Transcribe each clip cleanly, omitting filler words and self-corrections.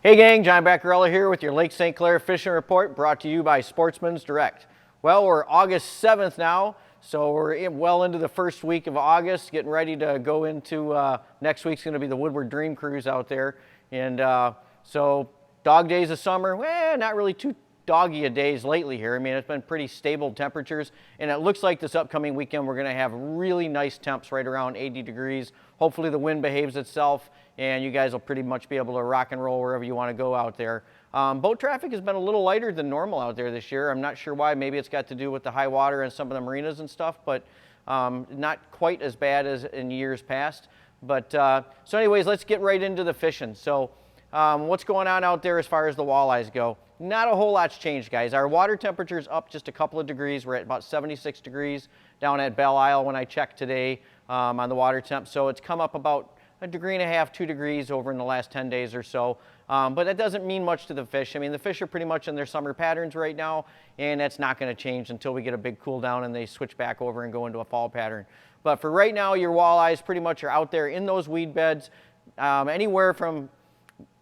Hey gang, John Bacarella here with your Lake St. Clair Fishing Report, brought to you by Sportsmen's Direct. Well, we're August 7th now, so we're well into the first week of August, getting ready to go into next week's going to be the Woodward Dream Cruise out there. And so dog days of summer, not really too doggy a days lately here. I mean, it's been pretty stable temperatures, and it looks like this upcoming weekend we're going to have really nice temps right around 80 degrees. Hopefully the wind behaves itself, and you guys will pretty much be able to rock and roll wherever you want to go out there. Boat traffic has been a little lighter than normal out there this year. I'm not sure why. Maybe it's got to do with the high water and some of the marinas and stuff, but not quite as bad as in years past. But so anyways, let's get right into the fishing. So what's going on out there as far as the walleyes go? Not a whole lot's changed, guys. Our water temperature's up just a couple of degrees. We're at about 76 degrees down at Belle Isle when I checked today on the water temp. So it's come up about a degree and a half, 2 degrees over in the last 10 days or so. But that doesn't mean much to the fish. I mean, the fish are pretty much in their summer patterns right now, and that's not going to change until we get a big cool down and they switch back over and go into a fall pattern. But for right now, your walleyes pretty much are out there in those weed beds, anywhere from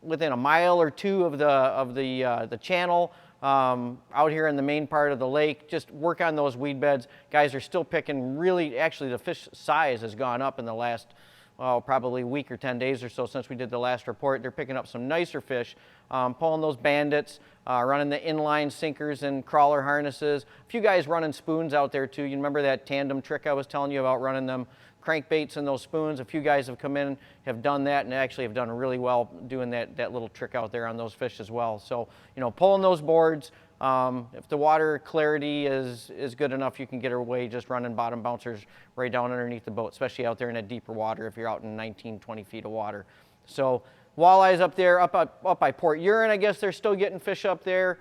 within a mile or two of the channel, out here in the main part of the lake. Just work on those weed beds. Guys are still picking really, actually the fish size has gone up in the last, probably week or 10 days or so since we did the last report. They're picking up some nicer fish, pulling those bandits, running the inline sinkers and crawler harnesses. A few guys running spoons out there too. You remember that tandem trick I was telling you about, running them crankbaits and those spoons? A few guys have come in, have done that, and actually have done really well doing that little trick out there on those fish as well. So, you know, pulling those boards, if the water clarity is good enough, you can get away just running bottom bouncers right down underneath the boat, especially out there in that deeper water if you're out in 19, 20 feet of water. So walleyes up there, up by Port Huron, I guess they're still getting fish up there.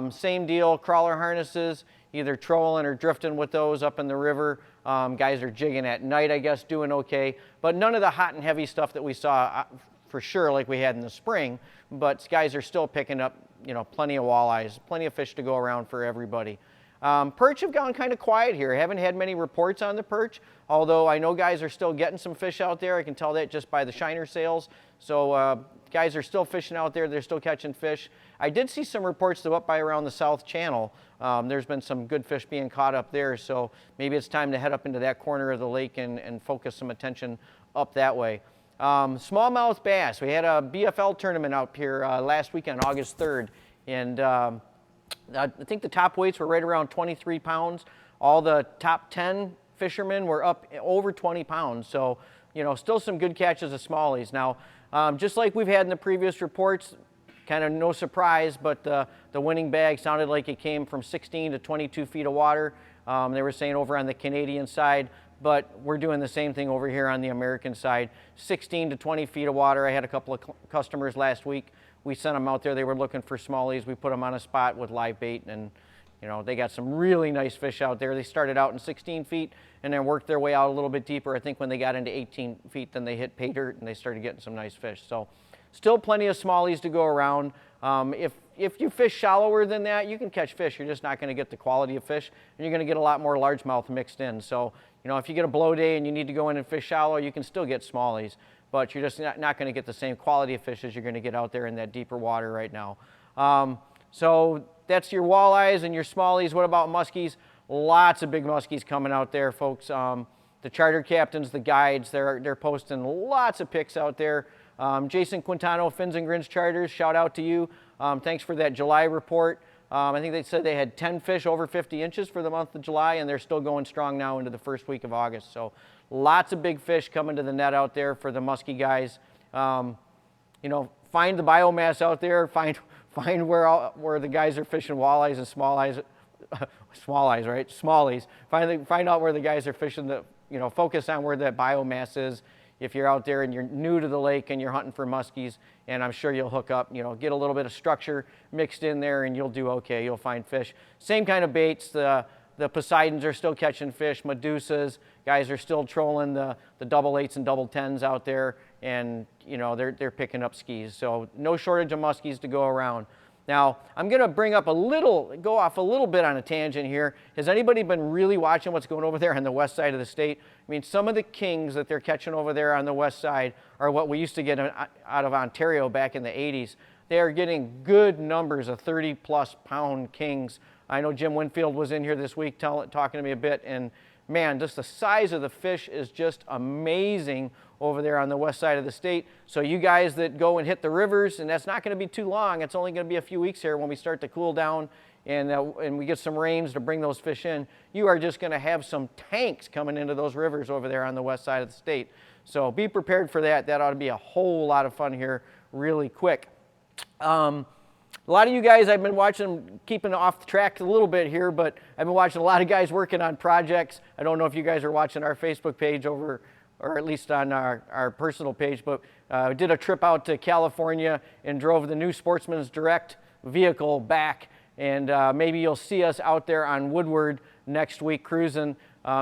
Same deal, crawler harnesses, either trolling or drifting with those up in the river. Guys are jigging at night, I guess, doing okay. But none of the hot and heavy stuff that we saw for sure like we had in the spring. But guys are still picking up, you know, plenty of walleyes, plenty of fish to go around for everybody. Perch have gone kind of quiet here. I haven't had many reports on the perch, although I know guys are still getting some fish out there. I can tell that just by the shiner sales. So guys are still fishing out there. They're still catching fish. I did see some reports though up by around the South Channel. There's been some good fish being caught up there, so maybe it's time to head up into that corner of the lake and focus some attention up that way. Smallmouth bass. We had a BFL tournament out here last weekend, August 3rd, and I think the top weights were right around 23 pounds. All the top 10 fishermen were up over 20 pounds, so, you know, still some good catches of smallies. Now, just like we've had in the previous reports, kind of no surprise, but the winning bag sounded like it came from 16 to 22 feet of water. They were saying over on the Canadian side, but we're doing the same thing over here on the American side. 16 to 20 feet of water. I had a couple of customers last week. We sent them out there. They were looking for smallies. We put them on a spot with live bait, and you know, they got some really nice fish out there. They started out in 16 feet and then worked their way out a little bit deeper. I think when they got into 18 feet, then they hit pay dirt and they started getting some nice fish. So still plenty of smallies to go around. If you fish shallower than that, you can catch fish. You're just not going to get the quality of fish, and you're going to get a lot more largemouth mixed in. So, you know, if you get a blow day and you need to go in and fish shallow, you can still get smallies, but you're just not going to get the same quality of fish as you're going to get out there in that deeper water right now. So that's your walleyes and your smallies. What about muskies? Lots of big muskies coming out there, folks. The charter captains, the guides, they're posting lots of pics out there. Jason Quintano, Fins and Grins Charters, shout out to you. Thanks for that July report. I think they said they had 10 fish over 50 inches for the month of July, and they're still going strong now into the first week of August. So lots of big fish coming to the net out there for the muskie guys. You know, find the biomass out there. Find where the guys are fishing walleyes and smallies. Smallies, right? Smallies. Find out where the guys are fishing. You know, focus on where that biomass is. If you're out there and you're new to the lake and you're hunting for muskies, and I'm sure you'll hook up, you know, get a little bit of structure mixed in there and you'll do okay. You'll find fish. Same kind of baits. The Poseidons are still catching fish. Medusas, guys are still trolling the double eights and double tens out there, and you know, they're picking up skis. So no shortage of muskies to go around. Now, I'm going to go off a little bit on a tangent here. Has anybody been really watching what's going over there on the west side of the state? I mean, some of the kings that they're catching over there on the west side are what we used to get out of Ontario back in the 80s. they are getting good numbers of 30+ pound kings. I know Jim Winfield was in here this week talking to me a bit, and man, just the size of the fish is just amazing over there on the west side of the state. So you guys that go and hit the rivers, and that's not going to be too long, it's only going to be a few weeks here when we start to cool down and we get some rains to bring those fish in, you are just going to have some tanks coming into those rivers over there on the west side of the state. So be prepared for that. That ought to be a whole lot of fun here really quick. A lot of you guys, I've been watching, keeping off the track a little bit here, but I've been watching a lot of guys working on projects. I don't know if you guys are watching our Facebook page over, or at least on our personal page, but did a trip out to California and drove the new Sportsman's Direct vehicle back. And maybe you'll see us out there on Woodward next week cruising.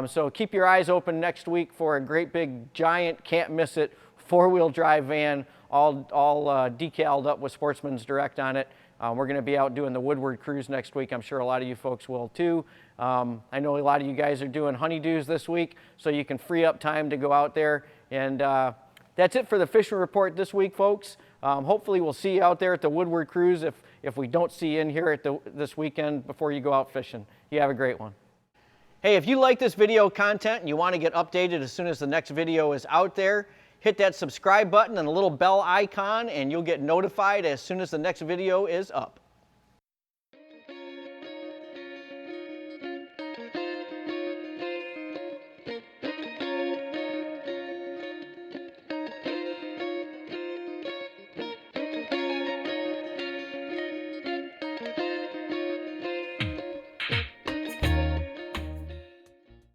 So keep your eyes open next week for a great big giant, can't miss it, 4-wheel drive van, all decaled up with Sportsman's Direct on it. We're going to be out doing the Woodward cruise next week. I'm sure a lot of you folks will too. I know a lot of you guys are doing honeydews this week, so you can free up time to go out there. And that's it for the fishing report this week, folks. Hopefully we'll see you out there at the Woodward cruise if we don't see you in here at this weekend before you go out fishing. You have a great one. Hey, if you like this video content and you want to get updated as soon as the next video is out there, hit that subscribe button and the little bell icon and you'll get notified as soon as the next video is up.